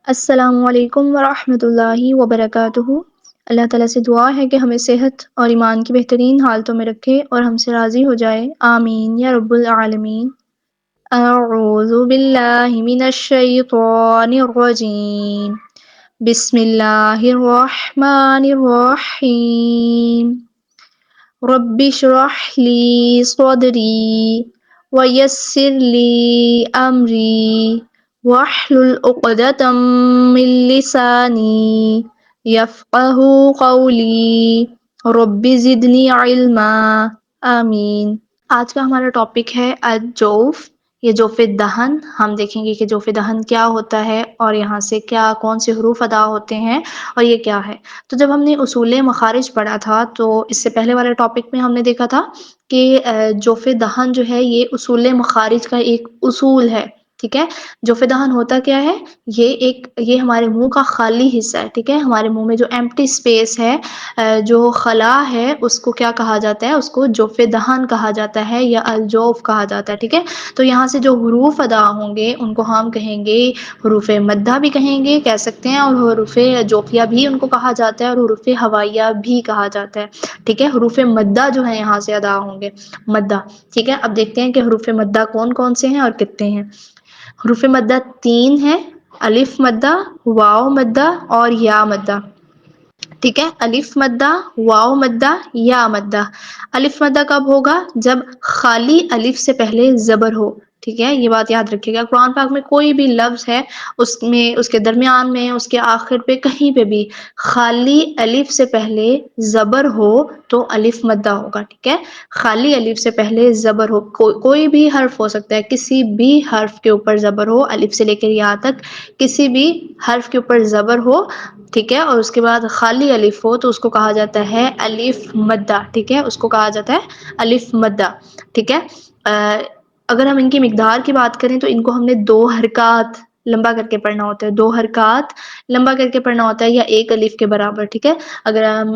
السلام علیکم ورحمۃ اللہ وبرکاتہ۔ اللہ تعالیٰ سے دعا ہے کہ ہمیں صحت اور ایمان کی بہترین حالتوں میں رکھے اور ہم سے راضی ہو جائے، آمین یا رب العالمین۔ اعوذ باللہ من الشیطان الرجیم، بسم اللہ الرحمن الرحیم۔ رب اشرح لی صدری ویسر لی امری واحلل عقدۃ من لسانی یفقہوا قولی رب زدنی علما، آمین۔ آج کا ہمارا ٹاپک ہے الجوف، یہ جوف دہن۔ ہم دیکھیں گے کہ جوف دہن کیا ہوتا ہے اور یہاں سے کون سے حروف ادا ہوتے ہیں اور یہ کیا ہے۔ تو جب ہم نے اصول مخارج پڑھا تھا تو اس سے پہلے والے ٹاپک میں ہم نے دیکھا تھا کہ جوف دہن جو ہے یہ اصول مخارج کا ایک اصول ہے، ٹھیک ہے۔ جوف دہن ہوتا کیا ہے؟ یہ ہمارے منہ کا خالی حصہ ہے، ٹھیک ہے۔ ہمارے منہ میں جو ایمپٹی اسپیس ہے، جو خلا ہے، اس کو کیا کہا جاتا ہے؟ اس کو جوف دہن کہا جاتا ہے یا الجوف کہا جاتا ہے، ٹھیک ہے۔ تو یہاں سے جو حروف ادا ہوں گے ان کو ہم کہیں گے حروف مدہ بھی کہہ سکتے ہیں، اور حروف جوفیہ بھی ان کو کہا جاتا ہے، اور حروف ہوائیہ بھی کہا جاتا ہے، ٹھیک ہے۔ حروف مدہ جو ہے یہاں سے ادا ہوں گے، مدہ، ٹھیک ہے۔ اب دیکھتے ہیں کہ حروف مدہ کون کون سے ہیں اور کتنے ہیں۔ حروف مدہ 3 ہیں: الف مدہ، واو مدہ اور یا مدہ، ٹھیک ہے۔ الف مدہ، واو مدہ، یا مدہ۔ الف مدہ کب ہوگا؟ جب خالی الف سے پہلے زبر ہو، ٹھیک ہے۔ یہ بات یاد رکھیے گا، قرآن پاک میں کوئی بھی لفظ ہے اس کے درمیان میں، اس کے آخر پہ، کہیں پہ بھی خالی الف سے پہلے زبر ہو تو الف مدہ ہوگا، ٹھیک ہے۔ خالی الف سے پہلے زبر ہو، کوئی بھی حرف ہو سکتا ہے، کسی بھی حرف کے اوپر زبر ہو، الف سے لے کر یا تک کسی بھی حرف کے اوپر زبر ہو، ٹھیک ہے، اور اس کے بعد خالی الف ہو تو اس کو کہا جاتا ہے الف مدہ، ٹھیک ہے، اس کو کہا جاتا ہے الف مدہ، ٹھیک ہے۔ اگر ہم ان کی مقدار کی بات کریں تو ان کو ہم نے 2 حرکات لمبا کر کے پڑھنا ہوتا ہے، 2 حرکات لمبا کر کے پڑھنا ہوتا ہے، یا 1 الف کے برابر، ٹھیک ہے۔ اگر ہم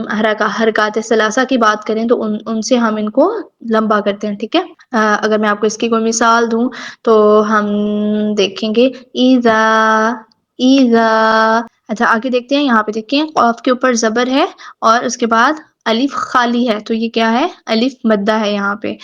حرکات ثلاثہ کی بات کریں تو ان سے ہم ان کو لمبا کرتے ہیں، ٹھیک ہے۔ اگر میں آپ کو اس کی کوئی مثال دوں تو ہم دیکھیں گے ایذا، ایذا۔ اچھا آگے دیکھتے ہیں، یہاں پہ دیکھیں قاف کے اوپر زبر ہے اور اس کے بعد الف خالی ہے، تو یہ کیا ہے؟ الف مدہ ہے یہاں پہ۔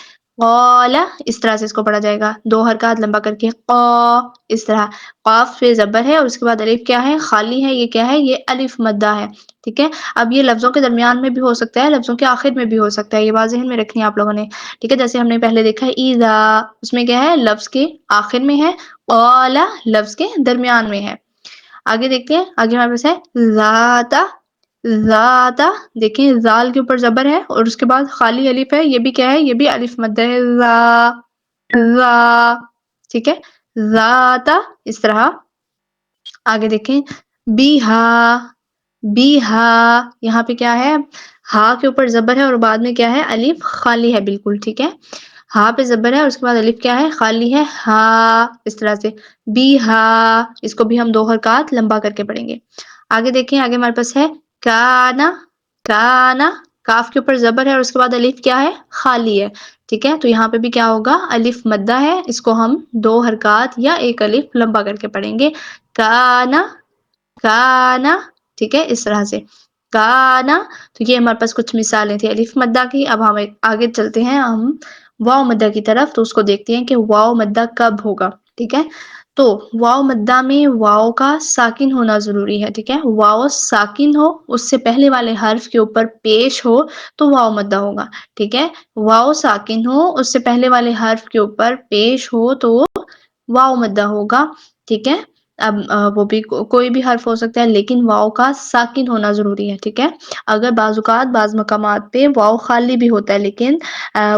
قال، اس طرح سے اس کو پڑھا جائے گا، 2 حرکات لمبا کر کے، قا، اس طرح۔ قاف پہ زبر ہے اور اس کے بعد الف کیا ہے؟ خالی ہے، یہ کیا ہے؟ یہ الف مدہ ہے، ٹھیک ہے۔ اب یہ لفظوں کے درمیان میں بھی ہو سکتا ہے، لفظوں کے آخر میں بھی ہو سکتا ہے، یہ بات ذہن میں رکھنی ہے آپ لوگوں نے، ٹھیک ہے۔ جیسے ہم نے پہلے دیکھا ایذا، اس میں کیا ہے؟ لفظ کے آخر میں ہے، قال لفظ کے درمیان میں ہے۔ آگے دیکھتے ہیں، آگے ہمارے پاس ہے ذات، ذات، دیکھیں زال کے اوپر زبر ہے اور اس کے بعد خالی الف ہے، یہ بھی کیا ہے؟ یہ بھی الف مدہ ہے، ذا، ذا، ٹھیک ہے، ذات، اس طرح۔ آگے دیکھیں بیہا، بیہا، یہاں پہ کیا ہے؟ ہا کے اوپر زبر ہے اور بعد میں کیا ہے؟ الف خالی ہے بالکل، ٹھیک ہے۔ ہا پہ زبر ہے اور اس کے بعد الف کیا ہے؟ خالی ہے، ہا، اس طرح سے بیہا، اس کو بھی ہم 2 حرکات لمبا کر کے پڑھیں گے۔ آگے دیکھیں، آگے ہمارے پاس ہے کانا، کانا، کاف کے اوپر زبر ہے اور اس کے بعد الف کیا ہے؟ خالی ہے، ٹھیک ہے۔ تو یہاں پہ بھی کیا ہوگا؟ الف مدہ ہے، اس کو ہم 2 حرکات یا 1 الف لمبا کر کے پڑھیں گے، کانا، کانا، ٹھیک ہے، اس طرح سے کانا۔ تو یہ ہمارے پاس کچھ مثالیں تھیں الف مدہ کی۔ اب ہم آگے چلتے ہیں ہم واو مدہ کی طرف، تو اس کو دیکھتے ہیں کہ واو مدہ کب ہوگا، ٹھیک ہے۔ تو واو مدہ میں واو کا ساکن ہونا ضروری ہے، ٹھیک ہے۔ واو ساکن ہو، اس سے پہلے والے حرف کے اوپر پیش ہو تو واو مدہ ہوگا، ٹھیک ہے۔ واو ساکن ہو، اس سے پہلے والے حرف کے اوپر پیش ہو تو واو مدہ ہوگا، ٹھیک ہے۔ اب وہ بھی کوئی بھی حرف ہو سکتا ہے لیکن واو کا ساکن ہونا ضروری ہے، ٹھیک ہے۔ اگر بعض اوقات بعض مقامات پہ واو خالی بھی ہوتا ہے لیکن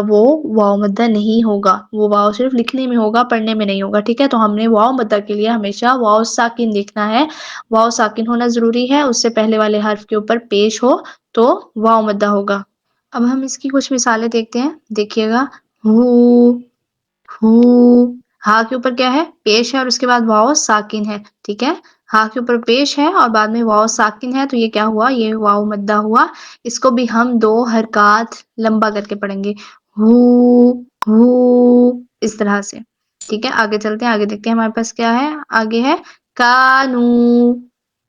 وہ واو مدہ نہیں ہوگا، وہ واو صرف لکھنے میں ہوگا، پڑھنے میں نہیں ہوگا، ٹھیک ہے۔ تو ہم نے واو مدہ کے لیے ہمیشہ واو ساکن لکھنا ہے، واو ساکن ہونا ضروری ہے، اس سے پہلے والے حرف کے اوپر پیش ہو تو واو مدہ ہوگا۔ اب ہم اس کی کچھ مثالیں دیکھتے ہیں، دیکھیے گا ہو، ہو، ہا کے اوپر کیا ہے؟ پیش ہے اور اس کے بعد واو ساکن ہے، ٹھیک ہے۔ ہا کے اوپر پیش ہے اور بعد میں واو ساکن ہے، تو یہ کیا ہوا؟ یہ واو مدہ ہوا۔ اس کو بھی ہم 2 حرکات لمبا کر کے پڑھیں گے، ہو، ہو، اس طرح سے، ٹھیک ہے۔ آگے چلتے ہیں، آگے دیکھتے ہیں ہمارے پاس کیا ہے، آگے ہے کانو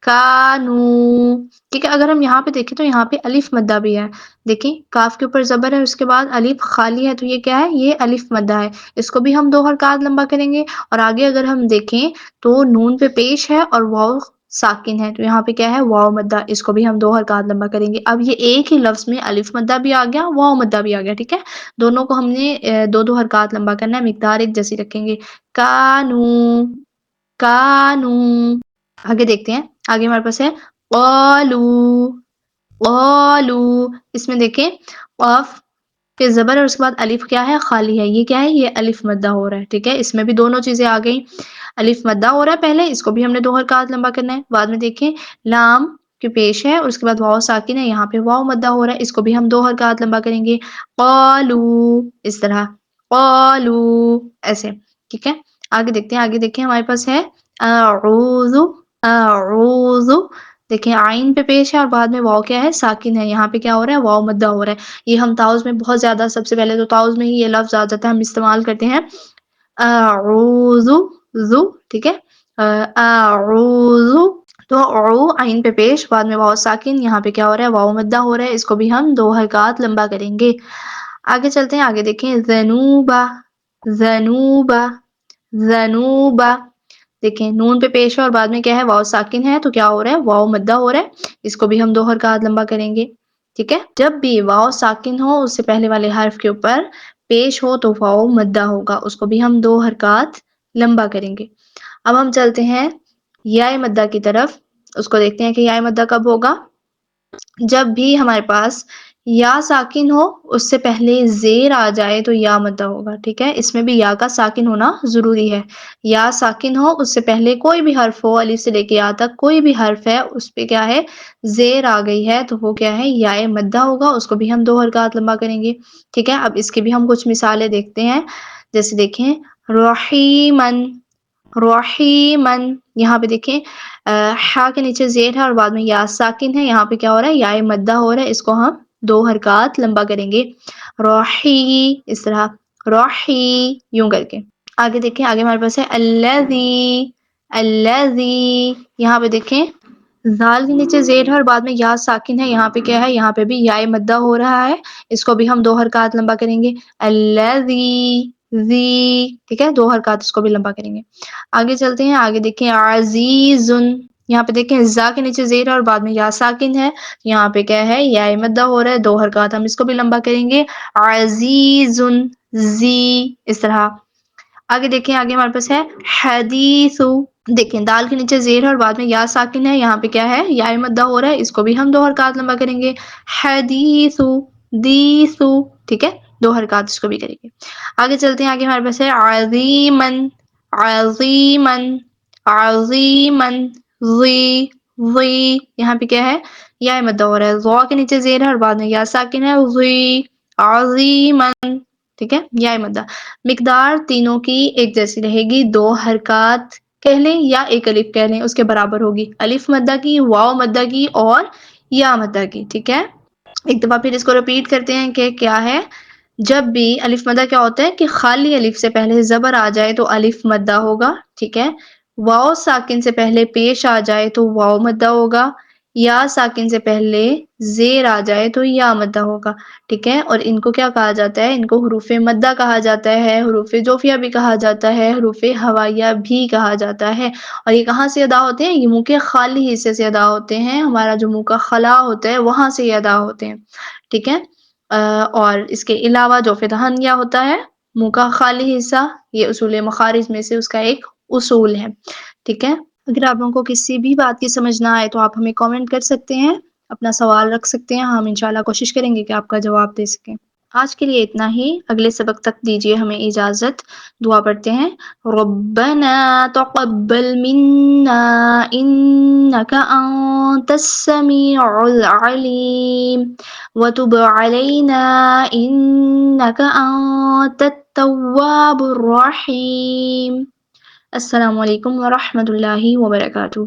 کانو، ٹھیک ہے. اگر ہم یہاں پہ دیکھیں تو یہاں پہ الف مدہ بھی ہے. دیکھیں کاف کے اوپر زبر ہے، اس کے بعد الف خالی ہے، تو یہ کیا ہے؟ یہ الف مدہ ہے. اس کو بھی ہم 2 حرکات لمبا کریں گے. اور آگے اگر ہم دیکھیں تو نون پہ پیش ہے اور واو ساکن ہے، تو یہاں پہ کیا ہے؟ واو مدہ. اس کو بھی ہم 2 حرکات لمبا کریں گے. اب یہ ایک ہی لفظ میں الف مدہ بھی آ گیا، واو مدہ بھی آ گیا. ٹھیک ہے، دونوں کو ہم نے 2 حرکات لمبا کرنا ہے، مقدار ایک جیسی رکھیں گے. کانو کانو. آگے دیکھتے ہیں، آگے ہمارے پاس ہے قالو قالو. اس میں دیکھیں قاف پہ زبر اور اس کے بعد الف کیا ہے؟ خالی ہے. یہ کیا ہے؟ یہ الف مدہ ہو رہا ہے. ٹھیک ہے، اس میں بھی دونوں چیزیں آ گئی. الف مدہ ہو رہا ہے پہلے، اس کو بھی ہم نے 2 حرکات لمبا کرنا ہے. بعد میں دیکھیں لام کے پیش ہے اور اس کے بعد واو ساکن ہے، یہاں پہ واو مدہ ہو رہا ہے، اس کو بھی ہم 2 حرکات لمبا کریں گے. قالو، اس طرح قالو، ایسے. ٹھیک ہے، آگے دیکھتے ہیں. آگے دیکھیں ہمارے پاس ہے اعوذ اعوذ. دیکھیں عین پہ پیش ہے اور بعد میں واو کیا ہے؟ ساکن ہے. یہاں پہ کیا ہو رہا ہے؟ واو مدہ ہو رہا ہے. یہ ہم تعوذ میں بہت زیادہ، سب سے پہلے تو تعوذ میں ہی یہ لفظ آ جاتا ہے، ہم استعمال کرتے ہیں اعوذ ذو. ٹھیک ہے، اعوذ. تو عو عین پہ پیش، بعد میں واو ساکن، یہاں پہ کیا ہو رہا ہے؟ واو مدہ ہو رہا ہے. اس کو بھی ہم 2 حرکات لمبا کریں گے. آگے چلتے ہیں، آگے دیکھیں ذنوبا ذنوبا ذنوبا. دیکھیں نون پہ پیش ہے اور بعد میں کیا ہے؟ واو ساکن ہے، تو کیا ہو رہا ہے؟ واو مدہ ہو رہا ہے. اس کو بھی ہم 2 حرکات لمبا کریں گے. ٹھیک ہے، جب بھی واو ساکن ہو اس سے پہلے والے حرف کے اوپر پیش ہو تو واو مدہ ہوگا، اس کو بھی ہم 2 حرکات لمبا کریں گے. اب ہم چلتے ہیں یا مدہ کی طرف. اس کو دیکھتے ہیں کہ یا مدہ کب ہوگا؟ جب بھی ہمارے پاس یا ساکن ہو اس سے پہلے زیر آ جائے تو یا مدہ ہوگا. ٹھیک ہے، اس میں بھی یا کا ساکن ہونا ضروری ہے. یا ساکن ہو اس سے پہلے کوئی بھی حرف ہو، الف سے لے کے یا تک کوئی بھی حرف ہے، اس پہ کیا ہے؟ زیر آ گئی ہے، تو وہ کیا ہے؟ یا مدہ ہوگا. اس کو بھی ہم 2 حرکات لمبا کریں گے. ٹھیک ہے، اب اس کی بھی ہم کچھ مثالیں دیکھتے ہیں. جیسے دیکھیں رحیمن رحیمن. یہاں پہ دیکھیں ہا کے نیچے زیر ہے اور بعد میں یا ساکن ہے. یہاں پہ کیا ہو رہا ہے؟ یا مدہ ہو رہا ہے. اس کو ہم 2 حرکات لمبا کریں گے. روحی، اس طرح روحی، یوں کر کے. آگے دیکھیں، آگے ہمارے پاس ہے الذی الذی. یہاں پہ دیکھیں زال کے نیچے زیر ہے اور بعد میں یا ساکن ہے. یہاں پہ کیا ہے؟ یہاں پہ بھی یا مدہ ہو رہا ہے. اس کو بھی ہم 2 حرکات لمبا کریں گے. الذی ذی. ٹھیک ہے، 2 حرکات اس کو بھی لمبا کریں گے. آگے چلتے ہیں، آگے دیکھیں عزیزن. یہاں پہ دیکھیں زا کے نیچے زیر ہے اور بعد میں یا ساکن ہے. یہاں پہ کیا ہے؟ یا مدہ ہو رہا ہے. 2 حرکات ہم اس کو بھی لمبا کریں گے. عزیزن ذی، اس طرح. آگے دیکھیں، آگے ہمارے پاس ہے حدیثو. دیکھیں دال کے نیچے زیر ہے اور بعد میں یا ساکن ہے. یہاں پہ کیا ہے؟ یا مدہ ہو رہا ہے. اس کو بھی ہم 2 حرکات لمبا کریں گے. حدیثو دیسو. ٹھیک ہے، 2 حرکات اس کو بھی کریں گے. آگے چلتے ہیں، آگے ہمارے پاس ہے عظیمن عظیمن عظیمن ذی ذی. یہاں پہ کیا ہے؟ یا مدہ ہو رہا ہے. ذو کے نیچے زیر ہے اور بعد میں یا ساکن ہے. ذی عظیمن. ٹھیک ہے، یا مدہ. مقدار تینوں کی ایک جیسی رہے گی. 2 حرکات کہہ لیں یا ایک الف کہہ لیں، اس کے برابر ہوگی. الف مدہ کی، واو مدہ کی اور یا مدہ کی. ٹھیک ہے، ایک دفعہ پھر اس کو ریپیٹ کرتے ہیں کہ کیا ہے. جب بھی الف مدہ کیا ہوتا ہے کہ خالی الف سے پہلے زبر آ جائے تو الف مدہ ہوگا. ٹھیک ہے، واو ساکن سے پہلے پیش آ جائے تو واو مدہ ہوگا. یا ساکن سے پہلے زیر آ جائے تو یا مدہ ہوگا. ٹھیک ہے، اور ان کو کیا کہا جاتا ہے؟ ان کو حروف مدہ کہا جاتا ہے، حروف جوفیہ بھی کہا جاتا ہے، حروف ہوائیہ بھی کہا جاتا ہے. اور یہ کہاں سے ادا ہوتے ہیں؟ یہ منہ کے خالی حصے سے ادا ہوتے ہیں. ہمارا جو منہ کا خلا ہوتا ہے وہاں سے یہ ادا ہوتے ہیں. ٹھیک ہے، اور اس کے علاوہ جو دہن یا ہوتا ہے منہ کا خالی حصہ، یہ اصول مخارج میں سے اس کا ایک اصول ہے. ٹھیک ہے، اگر آپ لوگوں کو کسی بھی بات کی سمجھ نہ آئے تو آپ ہمیں کامنٹ کر سکتے ہیں، اپنا سوال رکھ سکتے ہیں. ہم انشاءاللہ کوشش کریں گے کہ آپ کا جواب دے سکیں. آج کے لیے اتنا ہی. اگلے سبق تک دیجیے ہمیں اجازت. دعا پڑھتے ہیں. ربنا تقبل منا انك انت السميع العليم وتب علينا انك انت التواب الرحيم. السلام علیکم ورحمۃ اللہ وبرکاتہ.